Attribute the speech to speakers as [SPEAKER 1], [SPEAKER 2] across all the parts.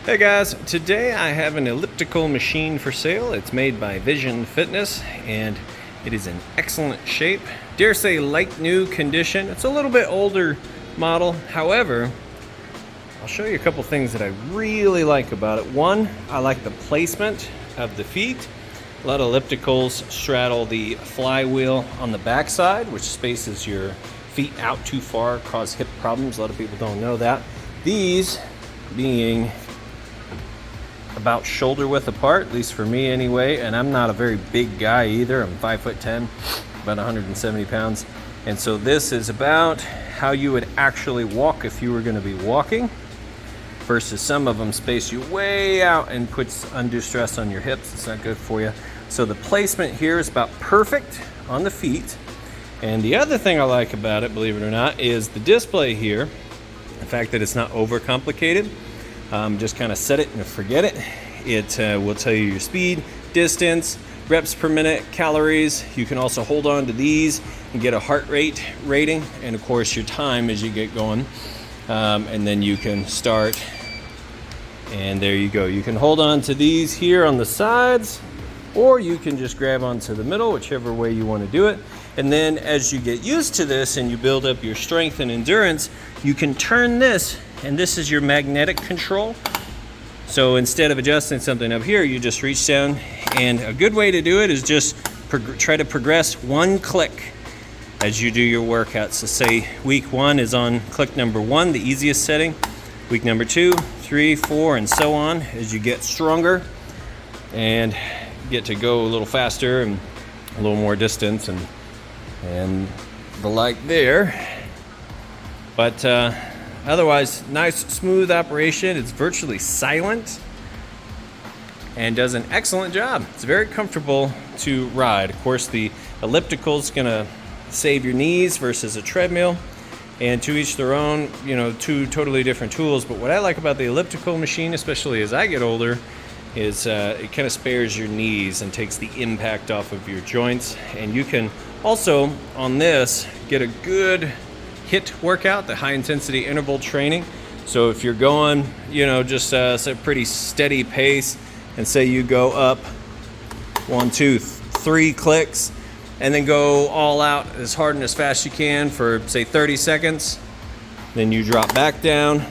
[SPEAKER 1] Hey guys, today I have an elliptical machine for sale. It's made by Vision Fitness and it is in excellent shape. Dare say like new condition. It's a little bit older model. However, I'll show you a couple things that I really like about it. One, I like the placement of the feet. A lot of ellipticals straddle the flywheel on the backside, which spaces your feet out too far, cause hip problems. A lot of people don't know that. These being about shoulder width apart, at least for me anyway, and I'm not a very big guy either. I'm 5'10", about 170 pounds, and so this is about how you would actually walk if you were going to be walking, versus some of them space you way out and puts undue stress on your hips. It's not good for you. So the placement here is about perfect on the feet. And the other thing I like about it, believe it or not, is the display here. The fact that it's not overcomplicated. Just kind of set it and forget it. It will tell you your speed, distance, reps per minute, calories. You can also hold on to these and get a heart rate rating, and of course your time as you get going. And then you can start, and there you go. You can hold on to these here on the sides, or you can just grab onto the middle, whichever way you want to do it. And then as you get used to this and you build up your strength and endurance, you can turn this, and this is your magnetic control. So instead of adjusting something up here, you just reach down, and a good way to do it is just try to progress one click as you do your workout. So say week 1 is on click number 1, the easiest setting. Week number 2, 3, 4, and so on as you get stronger and get to go a little faster and a little more distance and the like there. But otherwise, nice smooth operation. It's virtually silent and does an excellent job. It's very comfortable to ride. Of course, the elliptical is gonna save your knees versus a treadmill, and to each their own, you know, two totally different tools. But what I like about the elliptical machine, especially as I get older, is it kind of spares your knees and takes the impact off of your joints. And you can also on this get a good HIIT workout, the high intensity interval training. So if you're going, you know, just a pretty steady pace, and say you go up 1, 2, 3 clicks, and then go all out as hard and as fast as you can for say 30 seconds, then you drop back down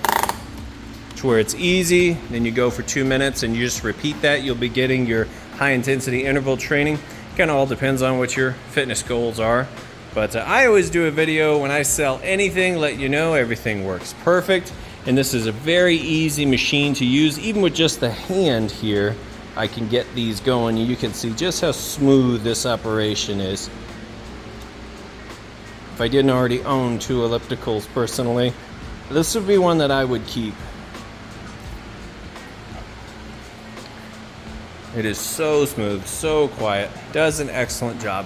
[SPEAKER 1] to where it's easy, then you go for 2 minutes and you just repeat that. You'll be getting your high intensity interval training. Kind of all depends on what your fitness goals are. But I always do a video when I sell anything, let you know everything works perfect. And this is a very easy machine to use. Even with just the hand here, I can get these going. You can see just how smooth this operation is. If I didn't already own 2 ellipticals personally, this would be one that I would keep. It is so smooth, so quiet, does an excellent job.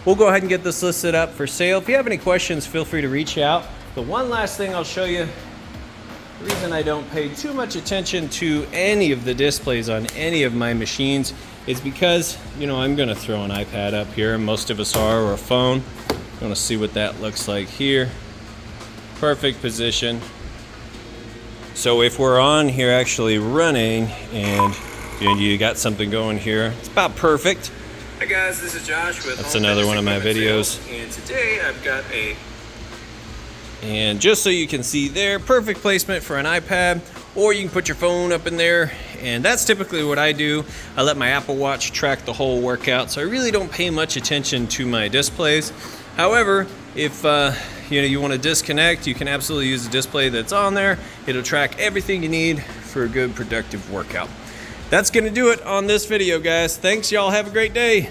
[SPEAKER 1] We'll go ahead and get this listed up for sale. If you have any questions, feel free to reach out. The one last thing I'll show you, the reason I don't pay too much attention to any of the displays on any of my machines is because, you know, I'm gonna throw an iPad up here, most of us are, or a phone. I wanna see what that looks like here. Perfect position. So if we're on here actually running and you got something going here, it's about perfect. Hi guys, this is Josh with
[SPEAKER 2] That's another one of my videos.
[SPEAKER 1] And today I've got and just so you can see there, perfect placement for an iPad, or you can put your phone up in there, and that's typically what I do. I let my Apple Watch track the whole workout, so I really don't pay much attention to my displays. However, if you want to disconnect, you can absolutely use the display that's on there. It'll track everything you need for a good productive workout. That's gonna do it on this video, guys. Thanks, y'all. Have a great day.